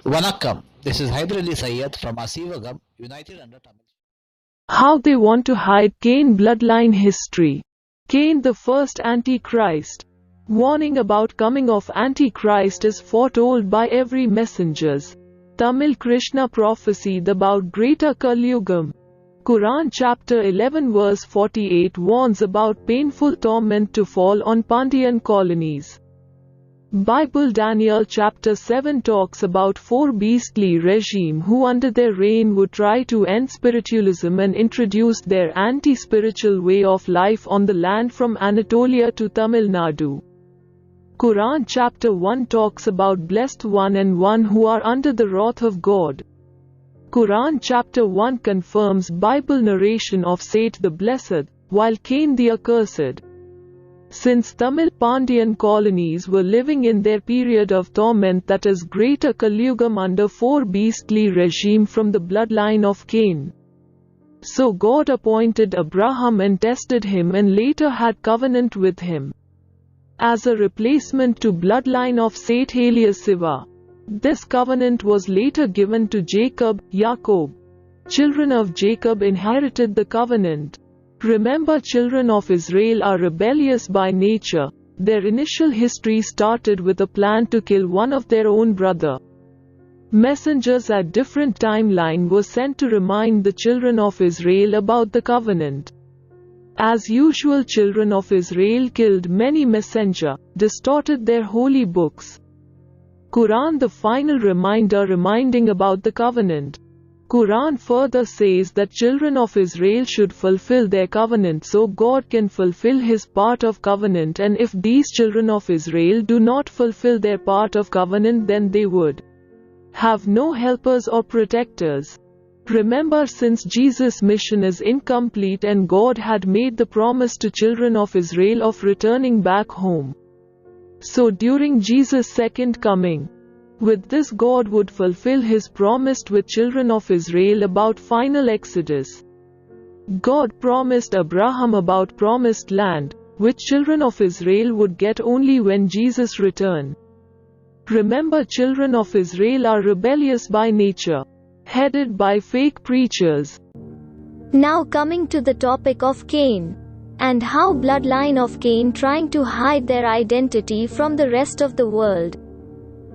Vanakkam, this is Hyder Ali Sayyed from Asivagam, United Under Tamil. How they want to hide Cain bloodline history. Cain the first Antichrist. Warning about coming of Antichrist is foretold by every messengers. Tamil Krishna prophesied about greater Kalyugam. Quran chapter 11 verse 48 warns about painful torment to fall on Pandyan colonies. Bible Daniel chapter 7 talks about four beastly regime who under their reign would try to end spiritualism and introduce their anti-spiritual way of life on the land from Anatolia to Tamil Nadu. Quran chapter 1 talks about blessed one and one who are under the wrath of God. Quran chapter 1 confirms Bible narration of Seth the blessed, while Cain the accursed. Since Tamil Pandyan colonies were living in their period of torment, that is greater Kalyugam, under four beastly regime from the bloodline of Cain. So God appointed Abraham and tested him and later had covenant with him. As a replacement to bloodline of Seth alias Siva. This covenant was later given to Jacob, Jacob. Children of Jacob inherited the covenant. Remember, children of Israel are rebellious by nature. Their initial history started with a plan to kill one of their own brother. Messengers at different timeline were sent to remind the children of Israel about the covenant. As usual, children of Israel killed many messengers, distorted their holy books. Quran the final reminder reminding about the covenant. Quran further says that children of Israel should fulfill their covenant so God can fulfill his part of covenant, and if these children of Israel do not fulfill their part of covenant, then they would have no helpers or protectors. Remember, since Jesus' mission is incomplete and God had made the promise to children of Israel of returning back home. So during Jesus' second coming, with this God would fulfill his promise with children of Israel about final exodus. God promised Abraham about promised land, which children of Israel would get only when Jesus returned. Remember, children of Israel are rebellious by nature, headed by fake preachers. Now coming to the topic of Cain, and how bloodline of Cain trying to hide their identity from the rest of the world,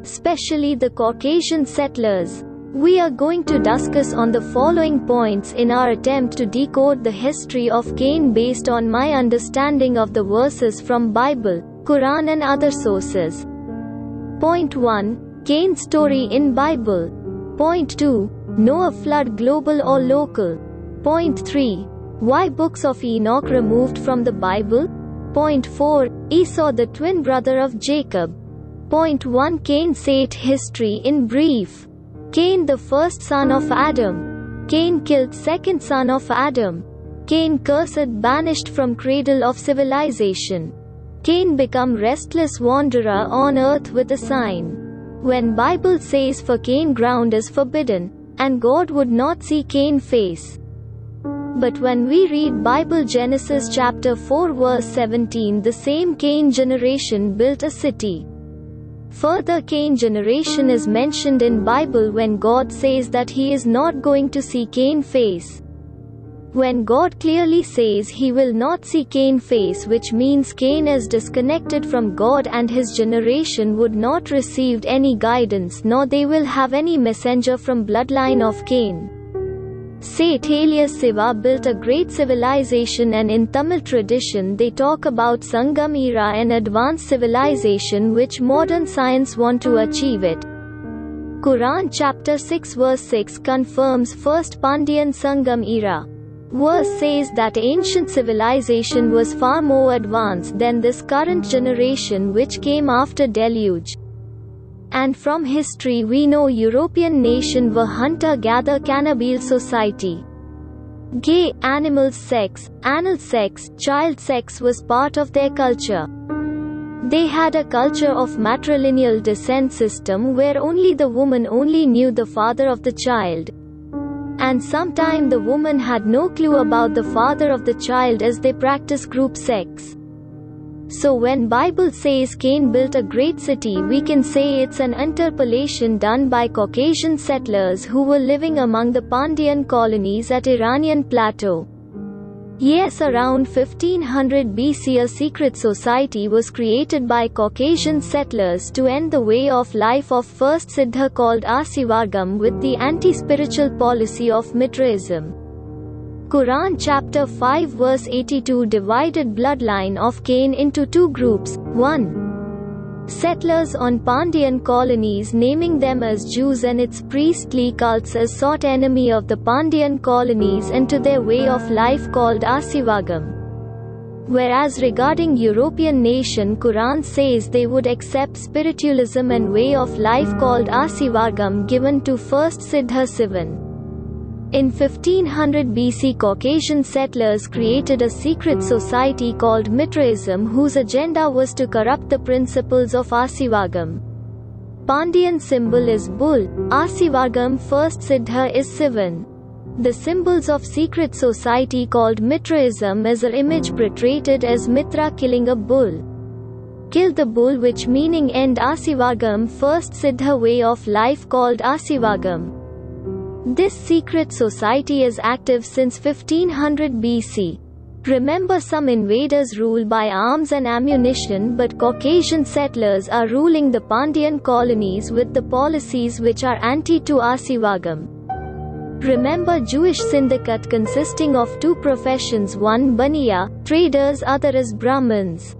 especially the Caucasian settlers. We are going to discuss on the following points in our attempt to decode the history of Cain based on my understanding of the verses from Bible, Quran and other sources. Point 1. Cain's story in Bible. Point 2. Noah flood, global or local. Point 3. Why books of Enoch removed from the Bible? Point 4. Esau the twin brother of Jacob. Point 1. Cain Seth history in brief. Cain the first son of Adam. Cain killed second son of Adam. Cain cursed, banished from cradle of civilization. Cain become restless wanderer on earth with a sign. When Bible says for Cain ground is forbidden, and God would not see Cain face. But when we read Bible Genesis chapter 4 verse 17, the same Cain generation built a city. Further, Cain generation is mentioned in Bible when God says that he is not going to see Cain face. When God clearly says he will not see Cain face, which means Cain is disconnected from God and his generation would not receive any guidance, nor they will have any messenger from bloodline of Cain. Seth alias Siva built a great civilization, and in Tamil tradition they talk about Sangam era and advanced civilization which modern science want to achieve it. Quran chapter 6 verse 6 confirms first Pandyan Sangam era. Verse says that ancient civilization was far more advanced than this current generation which came after deluge. And from history we know European nation were hunter-gatherer cannibal society. Gay, animal sex, anal sex, child sex was part of their culture. They had a culture of matrilineal descent system where only the woman only knew the father of the child. And sometime the woman had no clue about the father of the child as they practice group sex. So when Bible says Cain built a great city, we can say it's an interpolation done by Caucasian settlers who were living among the Pandyan colonies at Iranian plateau. Yes, around 1500 BC a secret society was created by Caucasian settlers to end the way of life of first Siddha called Asivargam with the anti-spiritual policy of Mitraism. Quran chapter 5 verse 82 divided bloodline of Cain into two groups. 1. Settlers on Pandyan colonies, naming them as Jews, and its priestly cults as sought enemy of the Pandyan colonies and to their way of life called Asivagam. Whereas regarding European nation, Quran says they would accept spiritualism and way of life called Asivargam given to first Siddha Sivan. In 1500 BC, Caucasian settlers created a secret society called Mitraism whose agenda was to corrupt the principles of Asivagam. Pandyan symbol is bull, Asivagam first Siddha is Sivan. The symbols of secret society called Mitraism is an image portrayed as Mitra killing a bull. Kill the bull, which meaning end Asivagam first Siddha way of life called Asivagam. This secret society is active since 1500 BC. Remember, some invaders rule by arms and ammunition, but Caucasian settlers are ruling the Pandyan colonies with the policies which are anti to Asivagam. Remember, Jewish syndicate consisting of two professions, one Baniya, traders, other is Brahmins.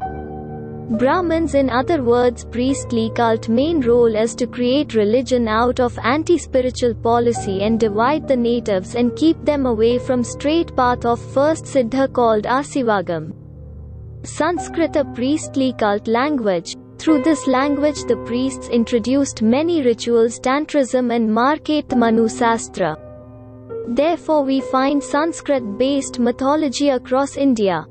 Brahmins, in other words priestly cult, main role is to create religion out of anti-spiritual policy and divide the natives and keep them away from straight path of first Siddha called Asivagam. Sanskrit, a priestly cult language. Through this language the priests introduced many rituals, Tantrism and Market Manu Sastra. Therefore we find Sanskrit-based mythology across India.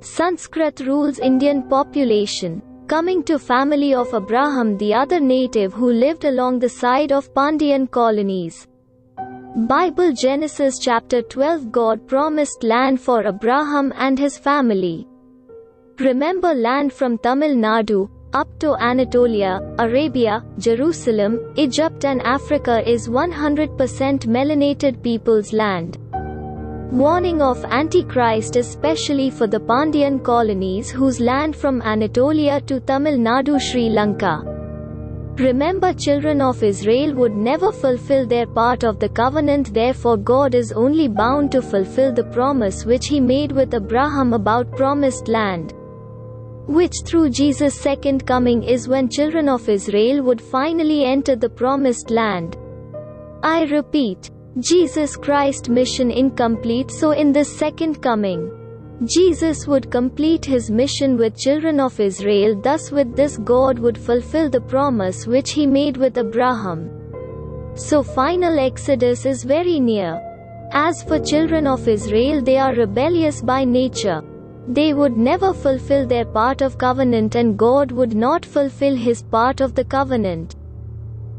Sanskrit rules Indian population. Coming to family of Abraham, the other native who lived along the side of Pandyan colonies. Bible Genesis chapter 12, God promised land for Abraham and his family. Remember, land from Tamil Nadu up to Anatolia, Arabia, Jerusalem, Egypt and Africa is 100% melanated people's land. Warning of Antichrist, especially for the Pandyan colonies whose land from Anatolia to Tamil Nadu, Sri Lanka. Remember, children of Israel would never fulfill their part of the covenant, therefore God is only bound to fulfill the promise which he made with Abraham about promised land, which through Jesus' second coming is when children of Israel would finally enter the promised land. I repeat, Jesus Christ mission incomplete, so in this second coming, Jesus would complete his mission with children of Israel, thus with this God would fulfill the promise which he made with Abraham. So final exodus is very near. As for children of Israel, they are rebellious by nature. They would never fulfill their part of covenant and God would not fulfill his part of the covenant.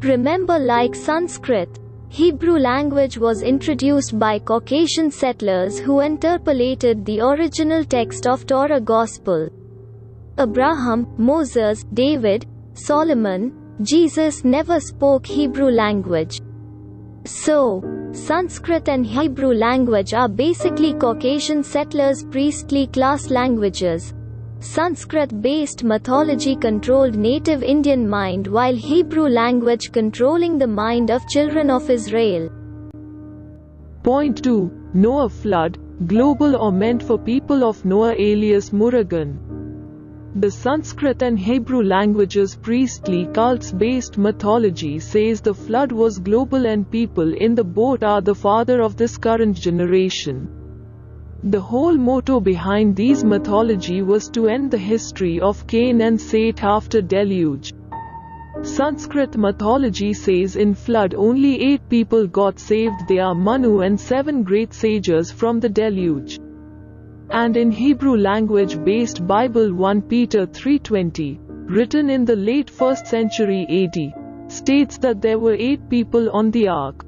Remember, like Sanskrit, Hebrew language was introduced by Caucasian settlers who interpolated the original text of Torah Gospel. Abraham, Moses, David, Solomon, Jesus never spoke Hebrew language. So, Sanskrit and Hebrew language are basically Caucasian settlers' priestly class languages. Sanskrit-based mythology controlled native Indian mind, while Hebrew language controlling the mind of children of Israel. Point 2. Noah flood, global or meant for people of Noah alias Murugan. The Sanskrit and Hebrew languages' priestly cults-based mythology says the flood was global and people in the boat are the father of this current generation. The whole motto behind these mythology was to end the history of Cain and Seth after deluge. Sanskrit mythology says in flood only 8 people got saved, they are Manu and 7 great sages from the deluge. And in Hebrew language based Bible 1 Peter 3:20, written in the late 1st century AD, states that there were 8 people on the ark.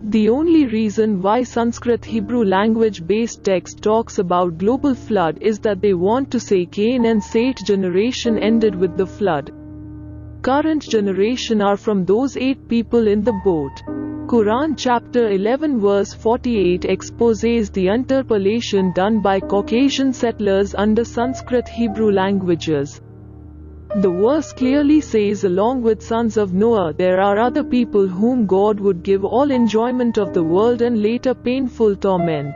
The only reason why Sanskrit Hebrew language-based text talks about global flood is that they want to say Cain and Seth generation ended with the flood. Current generation are from those 8 people in the boat. Quran chapter 11 verse 48 exposes the interpolation done by Caucasian settlers under Sanskrit Hebrew languages. The verse clearly says along with sons of Noah there are other people whom God would give all enjoyment of the world and later painful torment.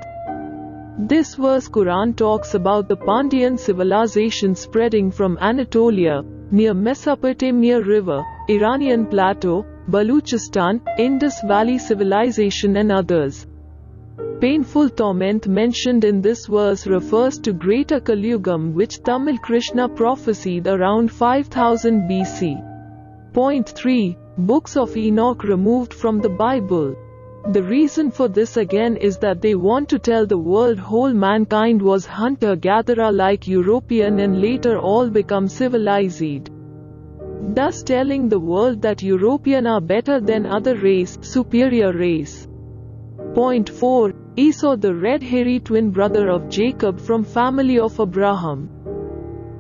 This verse Quran talks about the Pandyan civilization spreading from Anatolia, near Mesopotamia River, Iranian Plateau, Baluchistan, Indus Valley civilization and others. Painful torment mentioned in this verse refers to Greater Kaliyugam which Tamil Krishna prophesied around 5000 BC. Point 3. Books of Enoch removed from the Bible. The reason for this again is that they want to tell the world whole mankind was hunter-gatherer like European and later all become civilized. Thus telling the world that European are better than other race, superior race. Point 4. Esau the red hairy twin brother of Jacob from family of Abraham.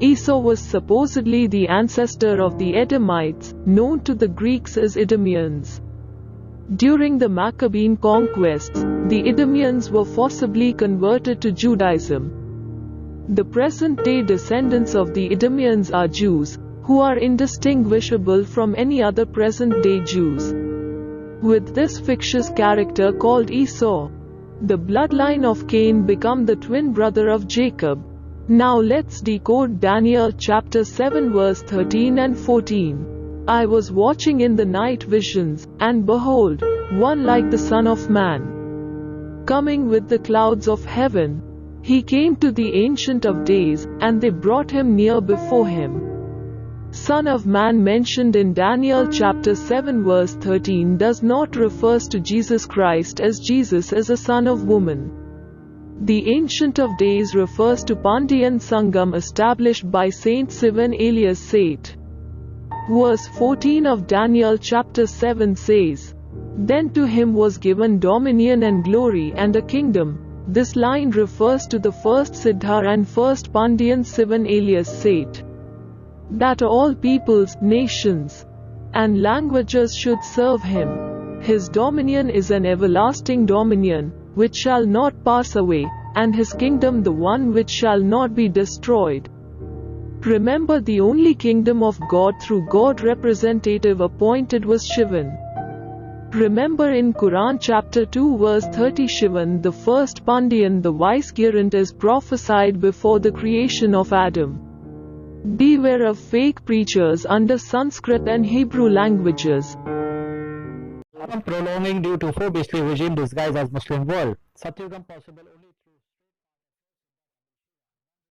Esau was supposedly the ancestor of the Edomites, known to the Greeks as Idumeans. During the Maccabean conquests, the Idumeans were forcibly converted to Judaism. The present-day descendants of the Idumeans are Jews, who are indistinguishable from any other present-day Jews. With this fictitious character called Esau, the bloodline of Cain become the twin brother of Jacob. Now let's decode Daniel chapter 7 verse 13 and 14. I was watching in the night visions, and behold, one like the Son of Man, coming with the clouds of heaven. He came to the Ancient of Days, and they brought him near before him. Son of Man mentioned in Daniel chapter 7 verse 13 does not refers to Jesus Christ as Jesus as a son of woman. The Ancient of Days refers to Pandyan Sangam established by Saint Sivan alias Seth. Verse 14 of Daniel chapter 7 says, Then to him was given dominion and glory and a kingdom. This line refers to the first Siddhar and first Pandyan Sivan alias Seth. That all peoples, nations, and languages should serve him. His dominion is an everlasting dominion, which shall not pass away, and his kingdom the one which shall not be destroyed. Remember the only kingdom of God through God representative appointed was Shivan. Remember in Quran chapter 2 verse 30 Shivan the first Pandyan the vicegerent is prophesied before the creation of Adam. Beware of fake preachers under Sanskrit and Hebrew languages. Prolonging due to 4 beastly regime disguised as Muslim world. Satyugam possible only